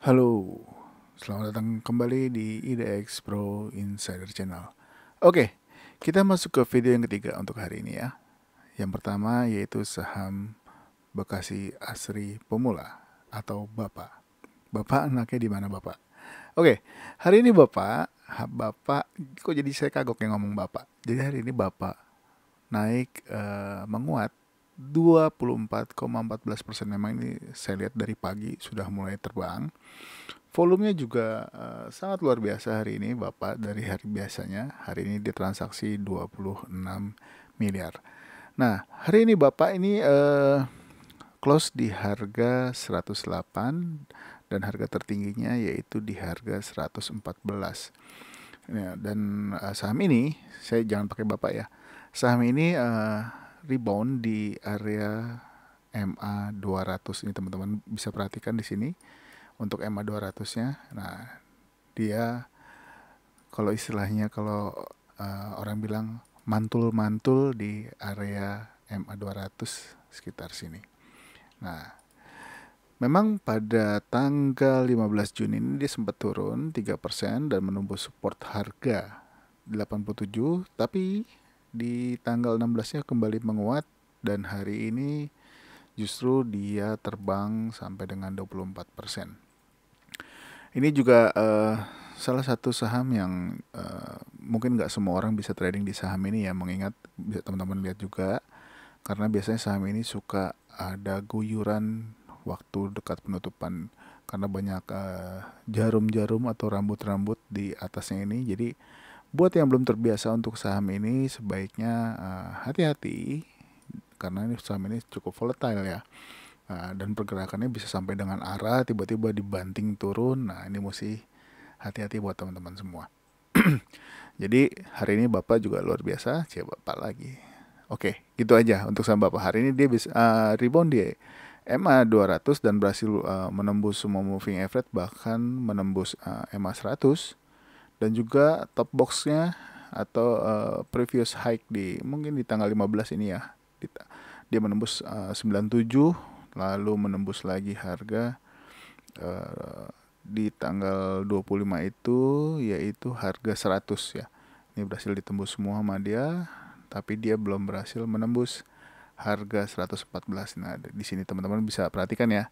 Halo, selamat datang kembali di IDX Pro Insider Channel. Oke, kita masuk ke video yang ketiga untuk hari ini ya. Yang pertama yaitu saham Bekasi Asri Pemula atau Bapak. Bapak anaknya di mana Bapak? Oke, hari ini Bapak, kok jadi saya kagok yang ngomong Bapak. Jadi hari ini Bapak naik menguat 24,14%. Memang ini saya lihat dari pagi sudah mulai terbang. Volumenya juga sangat luar biasa hari ini Bapak, dari hari biasanya. Hari ini ditransaksi 26 miliar. Nah, hari ini Bapak ini close di harga 108 dan harga tertingginya yaitu di harga 114. Ya, dan saham ini saya jangan pakai Bapak ya. Saham ini rebound di area MA 200 ini, teman-teman bisa perhatikan di sini untuk MA 200-nya. Nah, dia kalau istilahnya kalau orang bilang mantul-mantul di area MA 200 sekitar sini. Nah, memang pada tanggal 15 Juni ini dia sempat turun 3% dan menembus support harga 87, tapi di tanggal 16-nya kembali menguat dan hari ini justru dia terbang sampai dengan 24%. Ini juga salah satu saham yang mungkin nggak semua orang bisa trading di saham ini ya, mengingat bisa teman-teman lihat juga karena biasanya saham ini suka ada guyuran waktu dekat penutupan karena banyak jarum-jarum atau rambut-rambut di atasnya ini. Jadi buat yang belum terbiasa untuk saham ini sebaiknya hati-hati karena ini saham ini cukup volatile ya. Dan pergerakannya bisa sampai dengan arah tiba-tiba dibanting turun. Nah, ini mesti hati-hati buat teman-teman semua. Jadi hari ini Bapak juga luar biasa, coba Bapak lagi. Oke, gitu aja untuk saham Bapak. Hari ini dia bisa rebound di MA 200 dan berhasil menembus semua moving average, bahkan menembus MA 100 dan juga top boxnya atau previous high di mungkin di tanggal 15 ini ya. Dia menembus 97, lalu menembus lagi harga di tanggal 25 itu yaitu harga 100 ya. Ini berhasil ditembus semua sama dia, tapi dia belum berhasil menembus harga 114. Nah, di sini teman-teman bisa perhatikan ya.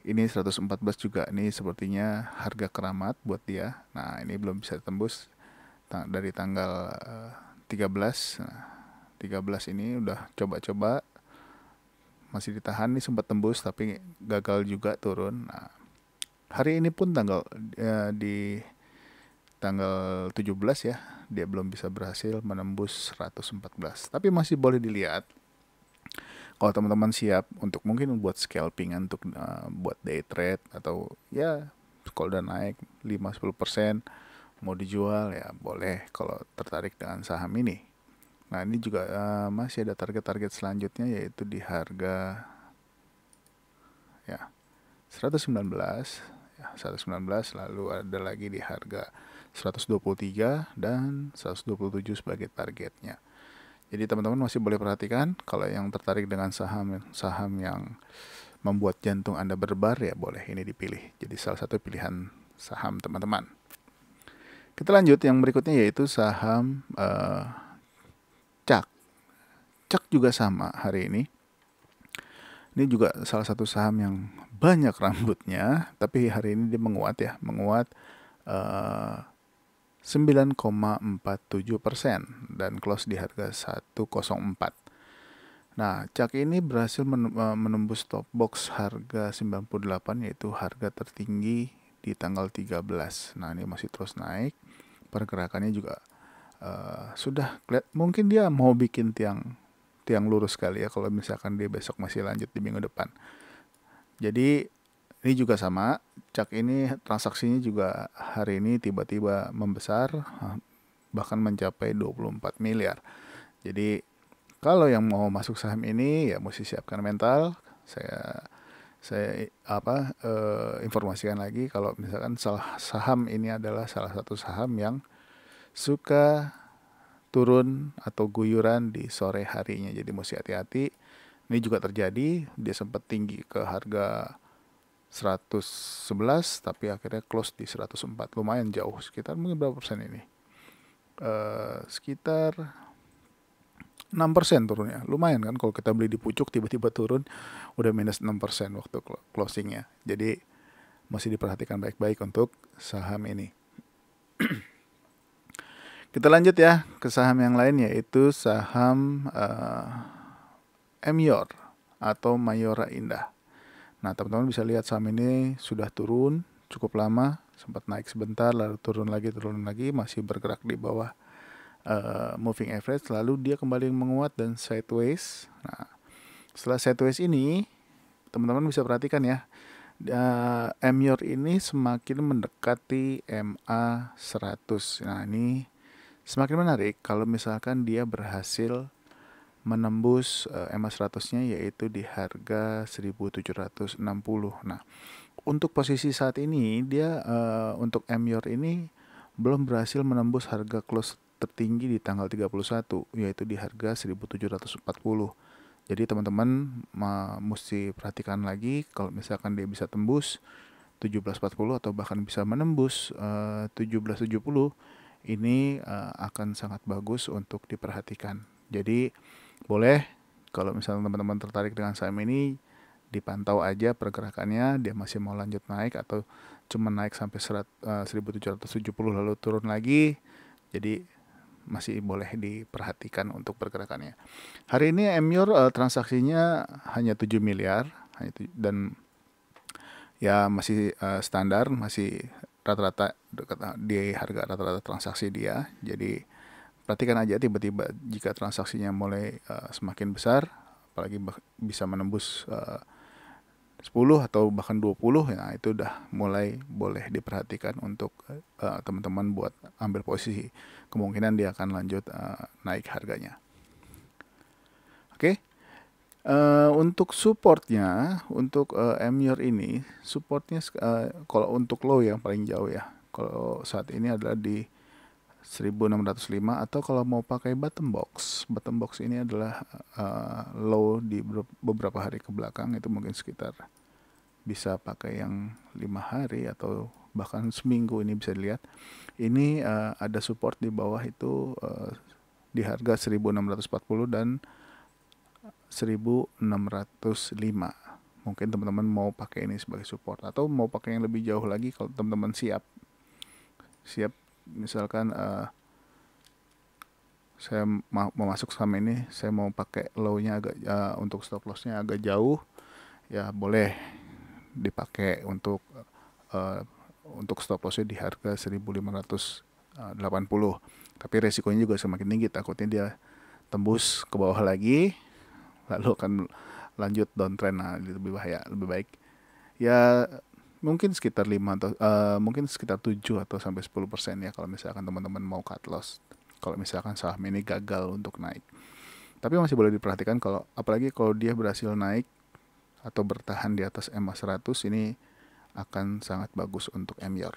Ini 114 juga, ini sepertinya harga keramat buat dia. Nah, ini belum bisa ditembus dari tanggal 13. Nah, 13 ini udah coba-coba masih ditahan nih, sempat tembus tapi gagal juga turun. Nah, hari ini pun di tanggal 17 ya, dia belum bisa berhasil menembus 114. Tapi masih boleh dilihat kalau teman-teman siap untuk mungkin buat scalping untuk buat day trade atau ya kalau udah naik 5-10% mau dijual ya boleh kalau tertarik dengan saham ini. Nah, ini juga masih ada target-target selanjutnya yaitu di harga ya 119 ya, 119, lalu ada lagi di harga 123 dan 127 sebagai targetnya. Jadi teman-teman masih boleh perhatikan kalau yang tertarik dengan saham yang membuat jantung Anda berdebar ya boleh ini dipilih. Jadi salah satu pilihan saham teman-teman. Kita lanjut yang berikutnya yaitu saham CAK. CAK juga sama hari ini. Ini juga salah satu saham yang banyak rambutnya, tapi hari ini dia menguat ya, menguat 9,47% dan close di harga 104. Nah, CAK ini berhasil menembus top box harga 98 yaitu harga tertinggi di tanggal 13. Nah, ini masih terus naik. Pergerakannya juga sudah mungkin dia mau bikin tiang lurus kali ya kalau misalkan dia besok masih lanjut di minggu depan. Jadi ini juga sama, CAK ini transaksinya juga hari ini tiba-tiba membesar bahkan mencapai 24 miliar. Jadi kalau yang mau masuk saham ini ya mesti siapkan mental. Saya informasikan lagi kalau misalkan saham ini adalah salah satu saham yang suka turun atau guyuran di sore harinya, jadi mesti hati-hati. Ini juga terjadi, dia sempat tinggi ke harga 111 tapi akhirnya close di 104, lumayan jauh, sekitar mungkin berapa persen ini, sekitar 6% turunnya. Lumayan kan kalau kita beli di pucuk tiba-tiba turun udah minus 6% waktu closingnya. Jadi masih diperhatikan baik-baik untuk saham ini. Kita lanjut ya ke saham yang lain, yaitu saham Emyor atau Mayora Indah. Nah, teman-teman bisa lihat saham ini sudah turun cukup lama, sempat naik sebentar lalu turun lagi, masih bergerak di bawah moving average, lalu dia kembali menguat dan sideways. Nah, setelah sideways ini teman-teman bisa perhatikan ya, Emyor ini semakin mendekati MA 100. Nah, ini semakin menarik kalau misalkan dia berhasil menembus MA 100-nya, yaitu di harga 1760. Nah, untuk posisi saat ini dia untuk Emyor ini belum berhasil menembus harga close tertinggi di tanggal 31, yaitu di harga 1740. Jadi teman-teman mesti perhatikan lagi kalau misalkan dia bisa tembus 1740 atau bahkan bisa menembus 1770, ini akan sangat bagus untuk diperhatikan. Jadi boleh kalau misalnya teman-teman tertarik dengan saham ini, dipantau aja pergerakannya, dia masih mau lanjut naik atau cuma naik sampai 1770 lalu turun lagi. Jadi masih boleh diperhatikan untuk pergerakannya. Hari ini Emyor transaksinya hanya 7 miliar dan ya masih standar, masih rata-rata di harga rata-rata transaksi dia. Jadi perhatikan aja tiba-tiba jika transaksinya mulai semakin besar, apalagi bisa menembus 10 atau bahkan 20, ya itu udah mulai boleh diperhatikan untuk teman-teman buat ambil posisi. Kemungkinan dia akan lanjut naik harganya. Oke. Untuk supportnya, untuk Emyor ini, supportnya kalau untuk low yang paling jauh ya, kalau saat ini adalah di 1605, atau kalau mau pakai bottom box ini adalah low di beberapa hari ke belakang, itu mungkin sekitar bisa pakai yang 5 hari atau bahkan seminggu. Ini bisa dilihat ini ada support di bawah itu di harga 1640 dan 1605. Mungkin teman-teman mau pakai ini sebagai support atau mau pakai yang lebih jauh lagi kalau teman-teman siap misalkan saya mau masuk saham ini, saya mau pakai low-nya agak untuk stop loss-nya agak jauh, ya boleh dipakai untuk stop loss-nya di harga 1580. Tapi resikonya juga semakin tinggi, takutnya dia tembus ke bawah lagi lalu akan lanjut downtrend. Nah, lebih bahaya. Lebih baik ya mungkin sekitar 5 atau mungkin sekitar 7 atau sampai 10% ya kalau misalkan teman-teman mau cut loss kalau misalkan saham ini gagal untuk naik. Tapi masih boleh diperhatikan kalau apalagi kalau dia berhasil naik atau bertahan di atas MA 100, ini akan sangat bagus untuk Emyor.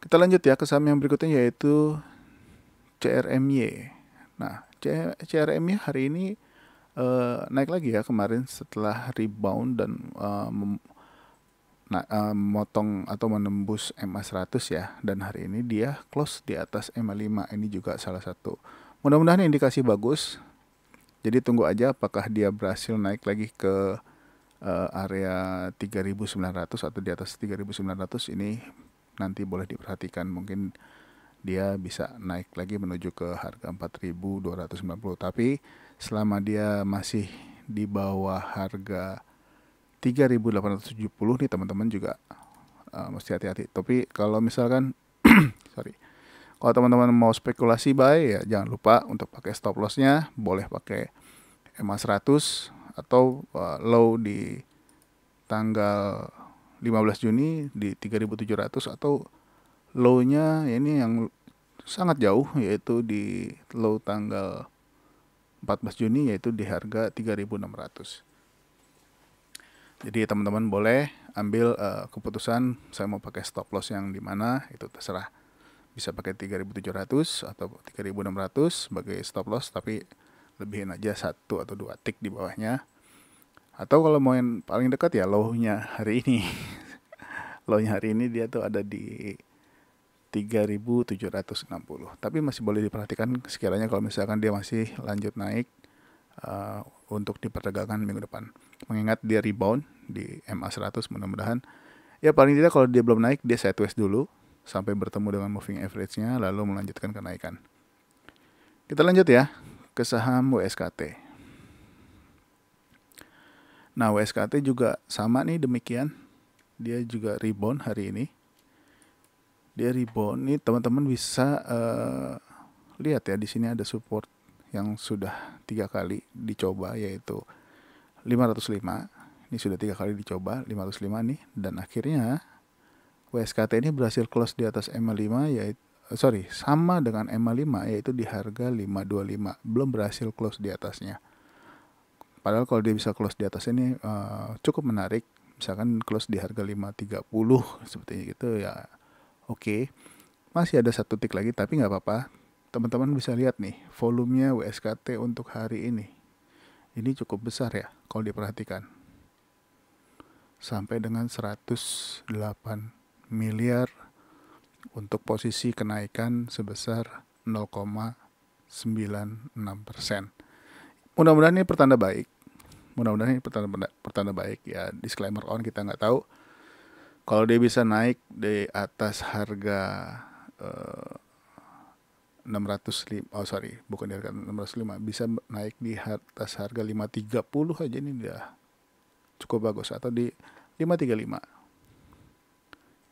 Kita lanjut ya ke saham yang berikutnya, yaitu CRMY. Nah, CRMY hari ini naik lagi ya kemarin setelah rebound dan motong atau menembus MA 100 ya, dan hari ini dia close di atas MA 5. Ini juga salah satu, mudah-mudahan indikasi bagus. Jadi tunggu aja apakah dia berhasil naik lagi ke area 3.900 atau di atas 3.900. Ini nanti boleh diperhatikan, mungkin dia bisa naik lagi menuju ke harga 4.290. Tapi selama dia masih di bawah harga 3.870 nih teman-teman juga mesti hati-hati. Tapi kalau misalkan kalau teman-teman mau spekulasi buy, ya jangan lupa untuk pakai stop loss-nya, boleh pakai MA 100 atau low di tanggal 15 Juni di 3.700 atau low-nya ini yang sangat jauh, yaitu di low tanggal 14 Juni yaitu di harga 3.600. Jadi teman-teman boleh ambil keputusan saya mau pakai stop loss yang dimana, itu terserah. Bisa pakai 3.700 atau 3.600 sebagai stop loss, tapi lebihin aja 1 atau 2 tick di bawahnya. Atau kalau mau yang paling dekat ya low-nya hari ini. Low-nya hari ini dia tuh ada di 3.760. Tapi masih boleh diperhatikan sekiranya kalau misalkan dia masih lanjut naik untuk diperdagangkan minggu depan. Mengingat dia rebound di MA100, mudah-mudahan ya paling tidak kalau dia belum naik dia sideways dulu sampai bertemu dengan moving average-nya lalu melanjutkan kenaikan. Kita lanjut ya ke saham WSKT. Nah, WSKT juga sama nih demikian. Dia juga rebound hari ini. Dia rebound nih teman-teman bisa lihat ya di sini ada support yang sudah 3 kali dicoba yaitu 505. Ini sudah 3 kali dicoba 505 nih dan akhirnya WSKT ini berhasil close di atas MA5 yaitu sama dengan MA5 yaitu di harga 525. Belum berhasil close di atasnya. Padahal kalau dia bisa close di atas ini cukup menarik. Misalkan close di harga 530 seperti itu ya oke. Masih ada 1 tick lagi tapi nggak apa-apa. Teman-teman bisa lihat nih volumenya WSKT untuk hari ini. Ini cukup besar ya kalau diperhatikan. Sampai dengan 108 miliar untuk posisi kenaikan sebesar 0,96%. Mudah-mudahan ini pertanda baik. Mudah-mudahan ini pertanda baik ya. Disclaimer on, kita nggak tahu kalau dia bisa naik di atas harga 605, bukan di harga 605, bisa naik di atas harga 530 aja ini udah cukup bagus, atau di 535.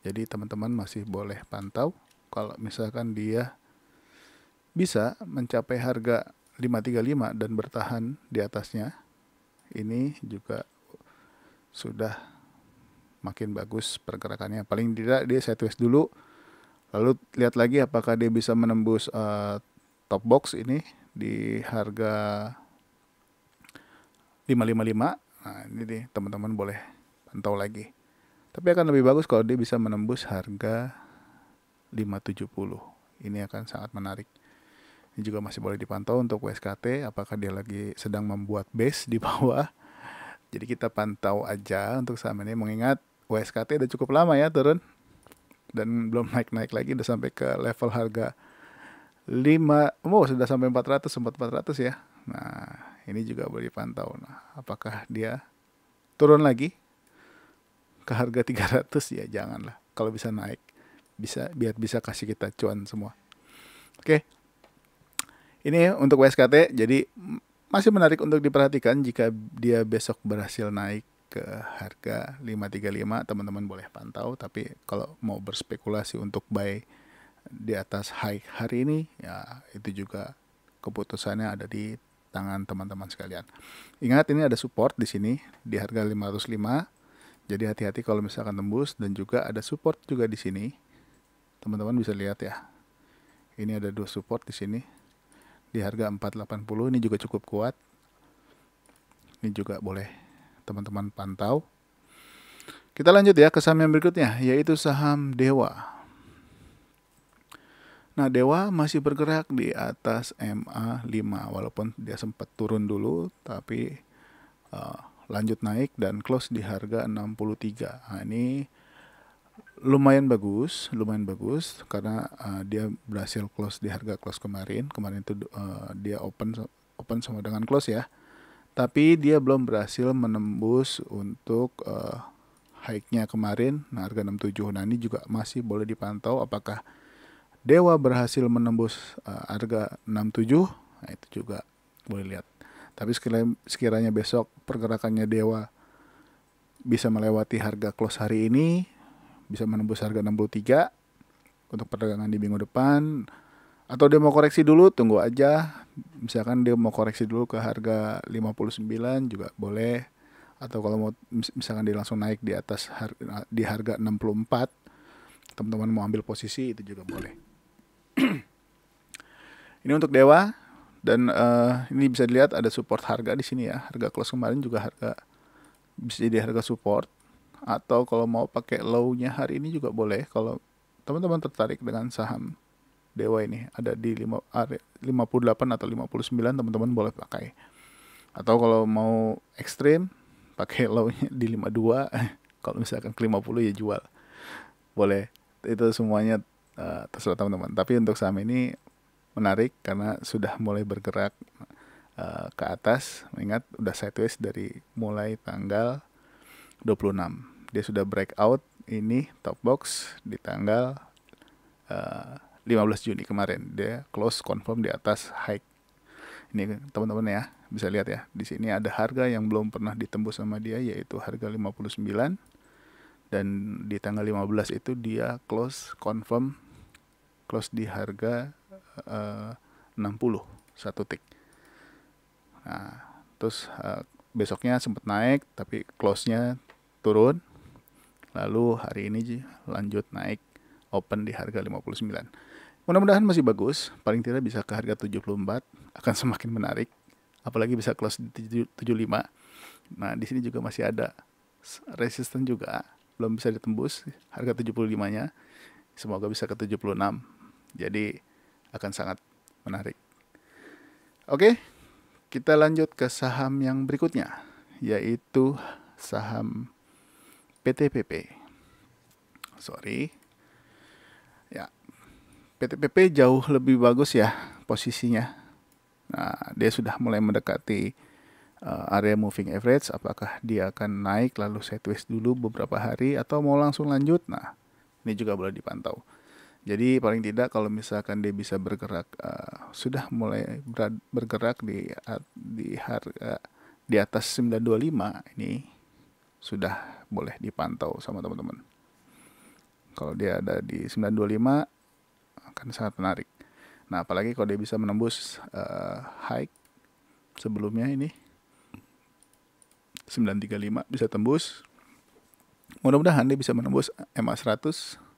Jadi teman-teman masih boleh pantau kalau misalkan dia bisa mencapai harga 535 dan bertahan di atasnya, ini juga sudah makin bagus pergerakannya. Paling tidak dia sideways dulu, lalu lihat lagi apakah dia bisa menembus top box ini di harga 555. Nah ini nih teman-teman boleh pantau lagi. Tapi akan lebih bagus kalau dia bisa menembus harga 570. Ini akan sangat menarik. Ini juga masih boleh dipantau untuk WSKT, apakah dia lagi sedang membuat base di bawah. Jadi kita pantau aja untuk saham ini, mengingat WSKT udah cukup lama ya turun dan belum naik-naik lagi, udah sampai ke level harga 5, sudah sampai 400, sempat 400 ya. Nah, ini juga boleh dipantau. Nah, apakah dia turun lagi ke harga 300? Ya janganlah. Kalau bisa naik, biar bisa kasih kita cuan semua. Oke. Ini untuk WSKT, jadi masih menarik untuk diperhatikan. Jika dia besok berhasil naik ke harga 535, teman-teman boleh pantau. Tapi kalau mau berspekulasi untuk buy di atas high hari ini, ya itu juga keputusannya ada di tangan teman-teman sekalian. Ingat, ini ada support di sini di harga 505. Jadi hati-hati kalau misalkan tembus, dan juga ada support juga di sini. Teman-teman bisa lihat ya. Ini ada 2 support di sini di harga 480, ini juga cukup kuat. Ini juga boleh teman-teman pantau. Kita lanjut ya ke saham yang berikutnya, yaitu saham Dewa. Nah, Dewa masih bergerak di atas MA5 walaupun dia sempat turun dulu, tapi lanjut naik dan close di harga 63. Nah, ini lumayan bagus karena dia berhasil close di harga close kemarin itu dia open sama dengan close ya, tapi dia belum berhasil menembus untuk high-nya kemarin, nah harga 67. Nah ini juga masih boleh dipantau apakah Dewa berhasil menembus harga 67. Nah itu juga boleh lihat. Tapi sekiranya besok pergerakannya Dewa bisa melewati harga close hari ini, bisa menembus harga 63 untuk perdagangan di minggu depan, atau dia mau koreksi dulu, tunggu aja. Misalkan dia mau koreksi dulu ke harga 59 juga boleh, atau kalau mau misalkan dia langsung naik di atas di harga 64, teman-teman mau ambil posisi, itu juga boleh. Ini untuk Dewa, dan ini bisa dilihat ada support harga di sini ya. Harga close kemarin juga bisa jadi harga support. Atau kalau mau pakai low-nya hari ini juga boleh. Kalau teman-teman tertarik dengan saham Dewa ini, ada di 58 atau 59, teman-teman boleh pakai. Atau kalau mau ekstrim, pakai low-nya di 52, kalau misalkan ke 50 ya jual. Boleh. Itu semuanya terserah teman-teman. Tapi untuk saham ini menarik karena sudah mulai bergerak ke atas. Ingat udah sideways dari mulai tanggal 26. Dia sudah breakout ini top box di tanggal 15 Juni kemarin. Dia close confirm di atas high. Ini teman-teman ya, bisa lihat ya. Di sini ada harga yang belum pernah ditembus sama dia, yaitu harga 59. Dan di tanggal 15 itu dia close confirm close di harga 60, satu tick. Nah, terus besoknya sempat naik tapi close-nya turun. Lalu hari ini lanjut naik, open di harga 59. Mudah-mudahan masih bagus, paling tidak bisa ke harga 74, akan semakin menarik. Apalagi bisa close di 75. Nah, di sini juga masih ada resisten juga, belum bisa ditembus harga 75-nya. Semoga bisa ke 76. Jadi akan sangat menarik. Oke, kita lanjut ke saham yang berikutnya, yaitu saham PTPP. Ya, PTPP jauh lebih bagus ya posisinya. Nah, dia sudah mulai mendekati area moving average. Apakah dia akan naik lalu sideways dulu beberapa hari atau mau langsung lanjut? Nah, ini juga boleh dipantau. Jadi paling tidak kalau misalkan dia bisa bergerak, sudah mulai bergerak di harga di atas 925, ini sudah boleh dipantau sama teman-teman. Kalau dia ada di 925 akan sangat menarik. Nah, apalagi kalau dia bisa menembus high sebelumnya ini 935 bisa tembus. Mudah-mudahan dia bisa menembus MA 100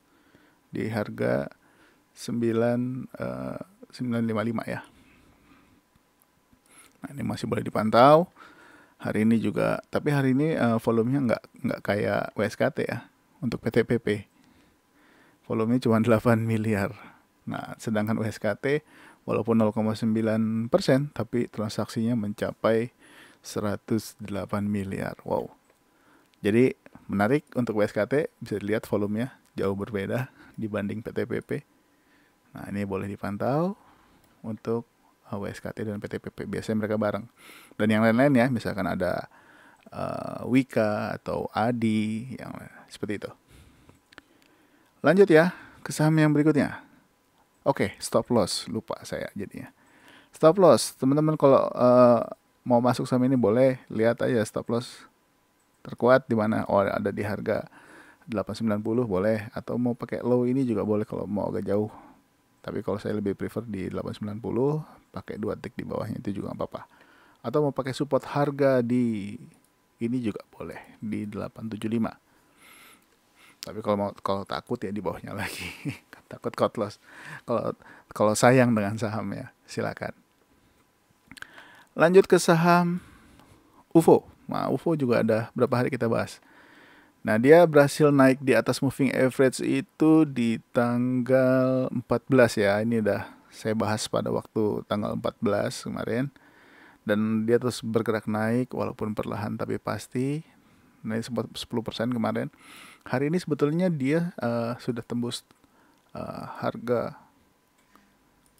di harga 955 ya. Nah, ini masih boleh dipantau. Hari ini juga, tapi hari ini volumenya nggak kayak WSKT ya untuk PTPP. Volumenya cuma 8 miliar. Nah, sedangkan WSKT walaupun 0,9%, tapi transaksinya mencapai 108 miliar. Wow. Jadi menarik untuk WSKT, bisa dilihat volumenya jauh berbeda dibanding PTPP. Nah, ini boleh dipantau untuk WSKT dan PTPP. Biasanya mereka bareng. Dan yang lain-lain ya, misalkan ada Wika atau Adi, yang seperti itu. Lanjut ya ke saham yang berikutnya. Oke, stop loss. Lupa saya jadinya. Stop loss, teman-teman kalau mau masuk saham ini boleh lihat aja stop loss terkuat di mana. Oh, ada di harga 890 boleh, atau mau pakai low ini juga boleh kalau mau agak jauh. Tapi kalau saya lebih prefer di 890, pakai 2 tick di bawahnya itu juga nggak apa-apa. Atau mau pakai support harga di ini juga boleh di 875. Tapi kalau takut ya di bawahnya lagi. Takut cut loss. Kalau sayang dengan sahamnya, silakan. Lanjut ke saham UFO. Nah, UFO juga ada berapa hari kita bahas. Nah, dia berhasil naik di atas moving average itu di tanggal 14 ya. Ini udah saya bahas pada waktu tanggal 14 kemarin. Dan dia terus bergerak naik walaupun perlahan tapi pasti. Naik 10% kemarin. Hari ini sebetulnya dia sudah tembus harga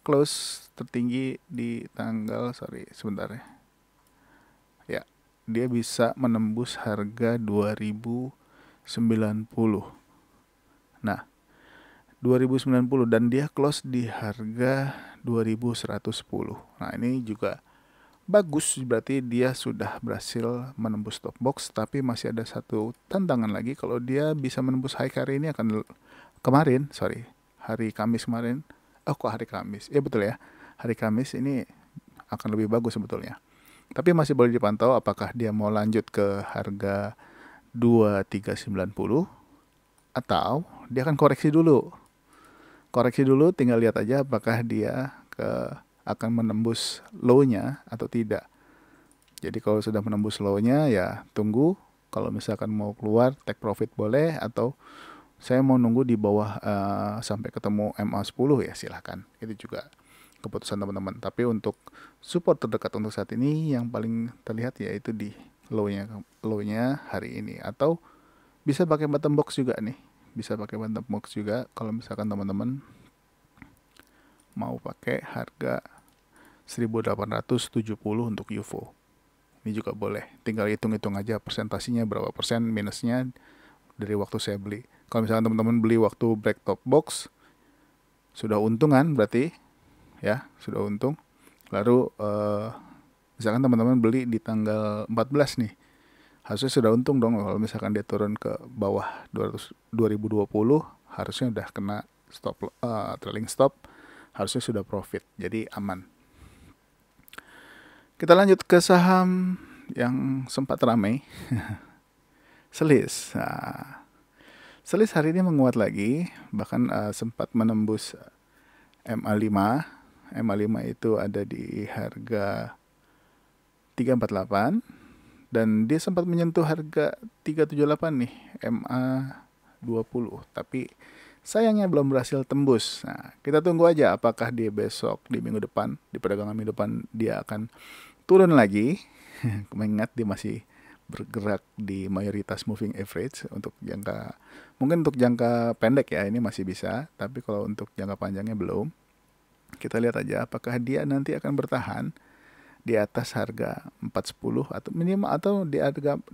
close tertinggi di tanggal, sebentar ya. Ya, dia bisa menembus harga 2090. Nah, 2090 dan dia close di harga 2110. Nah, ini juga bagus, berarti dia sudah berhasil menembus top box, tapi masih ada satu tantangan lagi. Kalau dia bisa menembus high hari ini hari Kamis kemarin. Oh, kok hari Kamis? Ya betul ya. Hari Kamis ini akan lebih bagus sebetulnya. Tapi masih boleh dipantau apakah dia mau lanjut ke harga 2390 atau dia akan koreksi dulu. Koreksi dulu, tinggal lihat aja apakah dia akan menembus low-nya atau tidak. Jadi kalau sudah menembus low-nya ya tunggu. Kalau misalkan mau keluar take profit boleh, atau saya mau nunggu di bawah sampai ketemu MA 10 ya silahkan. Itu juga keputusan teman-teman. Tapi untuk support terdekat untuk saat ini yang paling terlihat yaitu di low-nya hari ini, atau bisa pakai bottom box juga nih. Bisa pakai bottom box juga kalau misalkan teman-teman mau pakai harga 1870 untuk UFO. Ini juga boleh. Tinggal hitung-hitung aja persentasinya berapa persen minusnya dari waktu saya beli. Kalau misalkan teman-teman beli waktu break top box, sudah untungan berarti ya, sudah untung. Lalu misalkan teman-teman beli di tanggal 14 nih, harusnya sudah untung dong. Kalau misalkan dia turun ke bawah 2020, harusnya udah kena trailing stop, harusnya sudah profit, jadi aman. Kita lanjut ke saham yang sempat ramai. Selis. Selis hari ini menguat lagi, bahkan sempat menembus MA5. MA5 itu ada di harga 348 dan dia sempat menyentuh harga 378 nih, MA20, tapi sayangnya belum berhasil tembus. Nah, kita tunggu aja apakah dia besok, di minggu depan, di perdagangan minggu depan dia akan turun lagi. Mengingat dia masih bergerak di mayoritas moving average. Mungkin untuk jangka pendek ya ini masih bisa, tapi kalau untuk jangka panjangnya belum. Kita lihat aja apakah dia nanti akan bertahan di atas harga 410 atau minimal, atau di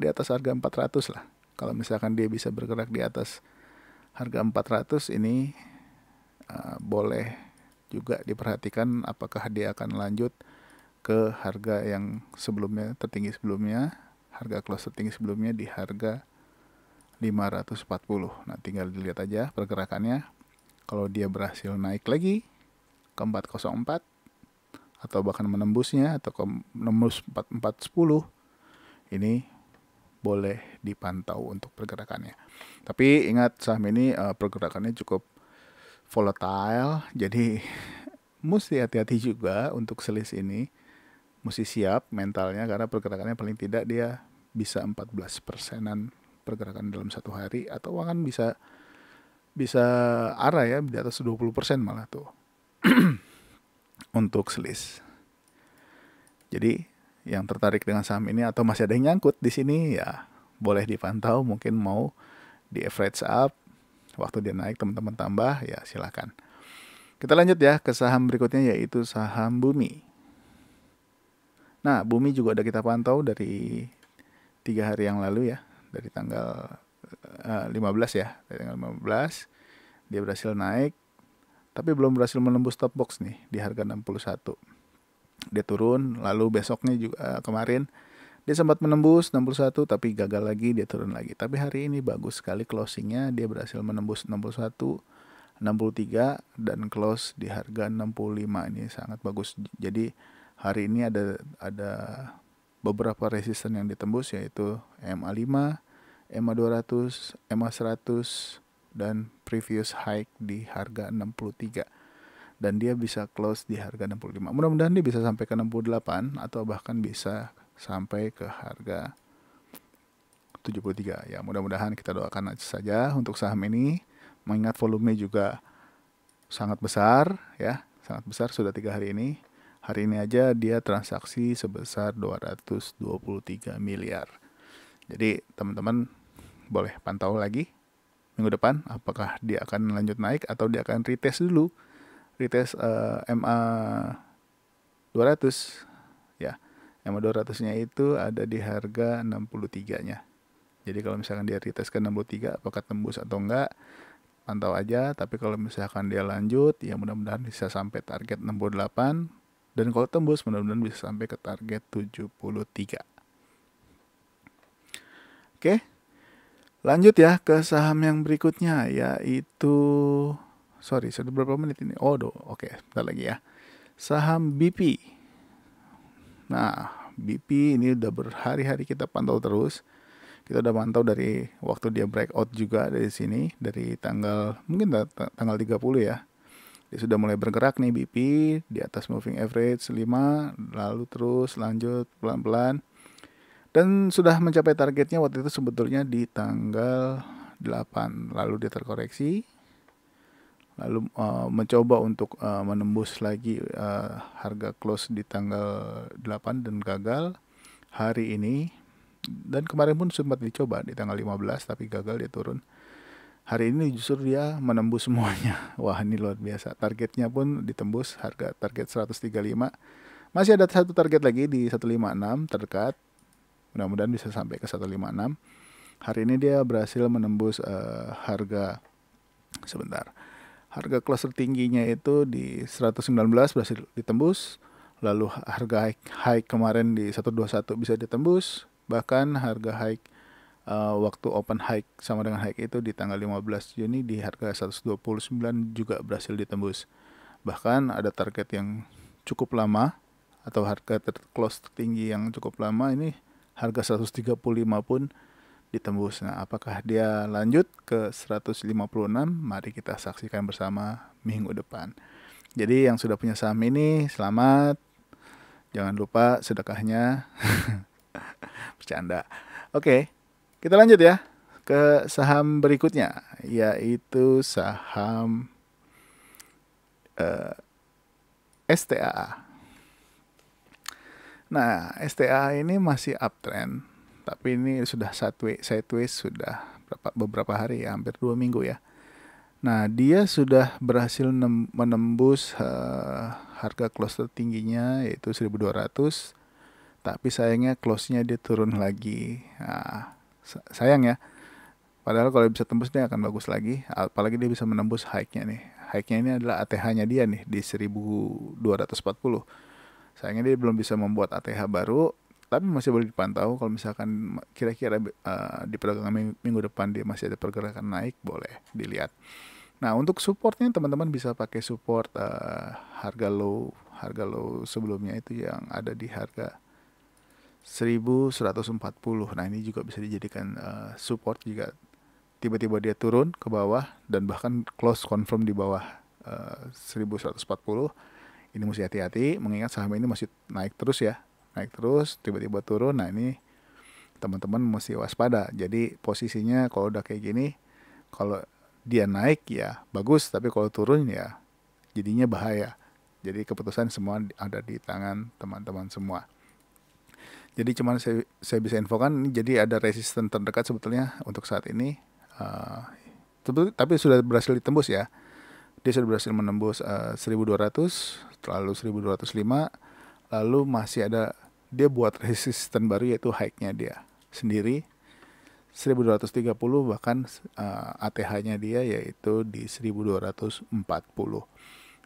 atas harga 400 lah. Kalau misalkan dia bisa bergerak di atas harga 400 ini, boleh juga diperhatikan apakah dia akan lanjut ke harga yang sebelumnya, tertinggi sebelumnya, harga close tertinggi sebelumnya di harga 540. Nah, tinggal dilihat aja pergerakannya. Kalau dia berhasil naik lagi ke 404 atau bahkan menembusnya atau ke menembus 4410, ini boleh dipantau untuk pergerakannya. Tapi ingat, saham ini pergerakannya cukup volatile, jadi mesti hati-hati juga untuk selis ini. Mesti siap mentalnya, karena pergerakannya paling tidak dia bisa 14%-an pergerakan dalam satu hari, atau bahkan bisa arah ya di atas 20% malah tuh untuk selis. Jadi yang tertarik dengan saham ini atau masih ada yang nyangkut di sini, ya boleh dipantau. Mungkin mau di average up, waktu dia naik teman-teman tambah, ya silakan. Kita lanjut ya ke saham berikutnya, yaitu saham Bumi. Nah, Bumi juga udah kita pantau dari 3 hari yang lalu ya, dari tanggal 15 ya, dari tanggal 15 dia berhasil naik, tapi belum berhasil menembus top box nih di harga 61. Dia turun, lalu besoknya juga kemarin dia sempat menembus 61 tapi gagal lagi, dia turun lagi. Tapi hari ini bagus sekali closingnya, dia berhasil menembus 61, 63 dan close di harga 65. Ini sangat bagus. Jadi hari ini ada beberapa resisten yang ditembus, yaitu MA5, MA200, MA100 dan previous high di harga 63. Dan dia bisa close di harga 65. Mudah-mudahan dia bisa sampai ke 68 atau bahkan bisa sampai ke harga 73. Ya, mudah-mudahan, kita doakan saja untuk saham ini, mengingat volumenya juga sangat besar ya, sangat besar sudah 3 hari ini. Hari ini aja dia transaksi sebesar 223 miliar. Jadi teman-teman boleh pantau lagi minggu depan apakah dia akan lanjut naik atau dia akan retest dulu. Retest MA 200 ya. MA 200-nya itu ada di harga 63-nya. Jadi kalau misalkan dia retest ke 63, apakah tembus atau enggak, pantau aja. Tapi kalau misalkan dia lanjut, ya mudah-mudahan bisa sampai target 68. Dan kalau tembus, mudah-mudahan bisa sampai ke target 73. Oke, lanjut ya ke saham yang berikutnya, yaitu sudah berapa menit ini? Oke, bentar lagi ya. Saham BP. Nah, BP ini udah berhari-hari kita pantau terus. Kita udah pantau dari waktu dia breakout juga dari sini, dari mungkin tanggal 30 ya. Dia sudah mulai bergerak nih BP di atas moving average 5, lalu terus lanjut pelan-pelan. Dan sudah mencapai targetnya waktu itu sebetulnya di tanggal 8. Lalu dia terkoreksi, lalu mencoba untuk menembus lagi harga close di tanggal 8 dan gagal. Hari ini Dan kemarin pun sempat dicoba di tanggal 15 tapi gagal, dia turun. Hari ini justru dia menembus semuanya. Wah, ini luar biasa. Targetnya pun ditembus, harga target 135. Masih ada satu target lagi di 156 terdekat. Mudah-mudahan bisa sampai ke 156. Hari ini dia berhasil menembus harga sebentar. Harga close tertingginya itu di 119 berhasil ditembus. Lalu harga high kemarin di 121 bisa ditembus. Bahkan harga high waktu open high sama dengan high itu di tanggal 15 Juni di harga 129 juga berhasil ditembus. Bahkan ada target yang cukup lama atau harga close tertinggi yang cukup lama ini, harga 135 pun ditembus. Nah, apakah dia lanjut ke 156? Mari kita saksikan bersama minggu depan. Jadi yang sudah punya saham ini, selamat. Jangan lupa sedekahnya. Bercanda. Oke, kita lanjut ya ke saham berikutnya, yaitu saham STAA. Nah, STAA ini masih uptrend, tapi ini sudah sideways sudah beberapa hari ya, hampir 2 minggu ya. Nah, dia sudah berhasil menembus harga close tertingginya yaitu 1200, tapi sayangnya close-nya dia turun lagi. Nah, sayang ya. Padahal kalau bisa tembus dia akan bagus lagi, apalagi dia bisa menembus high-nya nih. High-nya ini adalah ATH-nya dia nih di 1240. Sayangnya dia belum bisa membuat ATH baru, tapi masih boleh dipantau. Kalau misalkan kira-kira di perdagangan minggu depan dia masih ada pergerakan naik, boleh dilihat. Nah, untuk supportnya teman-teman bisa pakai support harga low sebelumnya itu yang ada di harga 1140. Nah, ini juga bisa dijadikan support jika tiba-tiba dia turun ke bawah dan bahkan close confirm di bawah 1140. Ini mesti hati-hati, mengingat saham ini masih naik terus ya. Naik terus, tiba-tiba turun. Nah, ini teman-teman mesti waspada. Jadi posisinya kalau udah kayak gini, kalau dia naik ya bagus, tapi kalau turun ya jadinya bahaya. Jadi keputusan semua ada di tangan teman-teman semua. Jadi cuman saya bisa infokan, jadi ada resisten terdekat sebetulnya untuk saat ini. Tapi sudah berhasil ditembus ya. Dia sudah berhasil menembus 1200, lalu 1205, lalu masih ada dia buat resisten baru yaitu high-nya dia sendiri 1230, bahkan ATH-nya dia yaitu di 1240.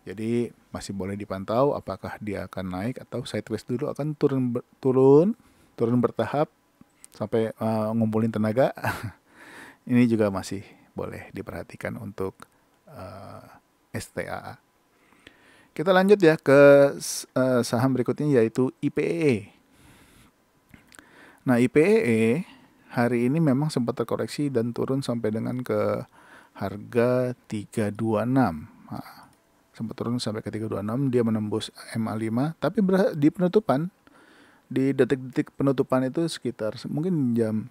Jadi masih boleh dipantau apakah dia akan naik atau sideways dulu, akan turun bertahap sampai ngumpulin tenaga. Ini juga masih boleh diperhatikan untuk STAA. Kita lanjut ya ke saham berikutnya yaitu IPEE. Nah, IPEE hari ini memang sempat terkoreksi dan turun sampai dengan ke harga 326. Nah, sempat turun sampai ke 326, dia menembus MA5, tapi di penutupan, di detik-detik penutupan itu sekitar mungkin jam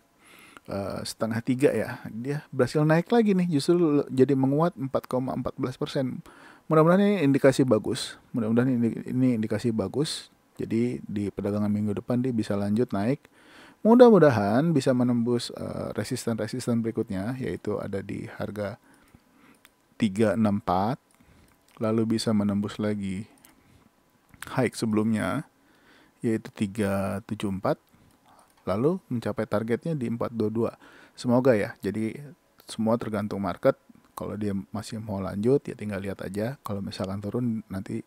2:30 ya, dia berhasil naik lagi nih, justru jadi menguat 4,14%. Mudah-mudahan ini indikasi bagus. Ini indikasi bagus. Jadi di perdagangan minggu depan dia bisa lanjut naik. Mudah-mudahan bisa menembus resisten berikutnya, yaitu ada di harga 364, lalu bisa menembus lagi high sebelumnya yaitu 374, lalu mencapai targetnya di 422. Semoga ya. Jadi semua tergantung market. Kalau dia masih mau lanjut ya tinggal lihat aja. Kalau misalkan turun nanti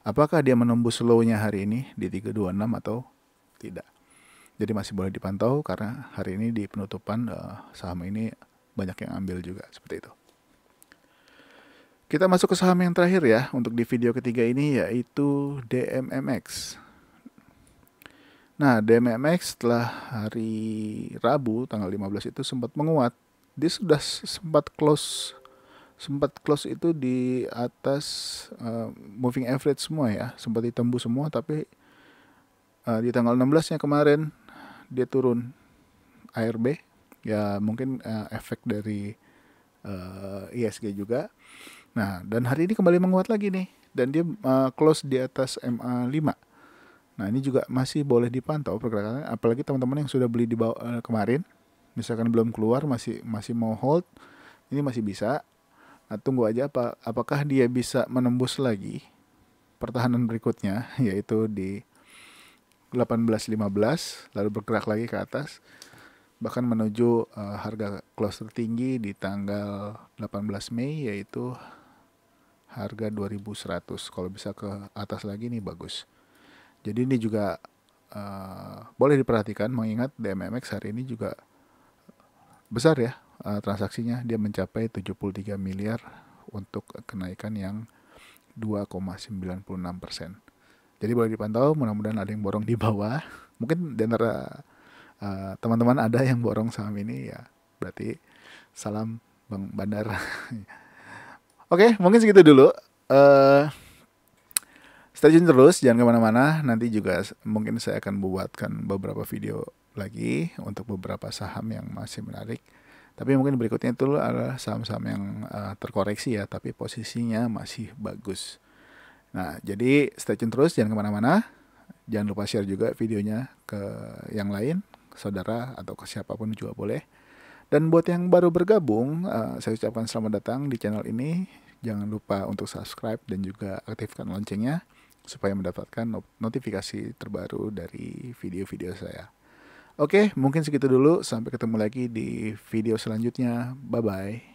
apakah dia menembus low-nya hari ini di 326 atau tidak. Jadi masih boleh dipantau karena hari ini di penutupan saham ini banyak yang ambil juga seperti itu. Kita masuk ke saham yang terakhir ya untuk di video ketiga ini, yaitu DMMX. Nah, DMMX setelah hari Rabu tanggal 15 itu sempat menguat. Dia sudah sempat close itu di atas moving average semua ya, sempat ditembus semua, tapi di tanggal 16-nya kemarin dia turun ARB. Ya mungkin efek dari ISG juga. Nah, dan hari ini kembali menguat lagi nih, dan dia close di atas MA5. Nah, ini juga masih boleh dipantau pergerakannya, apalagi teman-teman yang sudah beli di bawah kemarin, misalkan belum keluar masih masih mau hold, ini masih bisa. Nah, tunggu aja apakah dia bisa menembus lagi pertahanan berikutnya yaitu di 18.15 lalu bergerak lagi ke atas bahkan menuju harga close tertinggi di tanggal 18 Mei yaitu harga 2100. Kalau bisa ke atas lagi nih bagus. Jadi ini juga boleh diperhatikan mengingat DMMX hari ini juga besar ya transaksinya, dia mencapai 73 miliar untuk kenaikan yang 2,96%. Jadi boleh dipantau, mudah-mudahan ada yang borong di bawah. Mungkin di antara teman-teman ada yang borong saham ini ya, berarti salam Bang Bandar. Oke, mungkin segitu dulu. Stay tune terus, jangan kemana-mana. Nanti juga mungkin saya akan buatkan beberapa video lagi untuk beberapa saham yang masih menarik. Tapi mungkin berikutnya itu adalah saham-saham yang terkoreksi ya, tapi posisinya masih bagus. Nah, jadi stay tune terus, jangan kemana-mana. Jangan lupa share juga videonya ke yang lain, saudara atau ke siapapun juga boleh. Dan buat yang baru bergabung, saya ucapkan selamat datang di channel ini. Jangan lupa untuk subscribe dan juga aktifkan loncengnya supaya mendapatkan notifikasi terbaru dari video-video saya. Oke, mungkin segitu dulu. Sampai ketemu lagi di video selanjutnya. Bye-bye.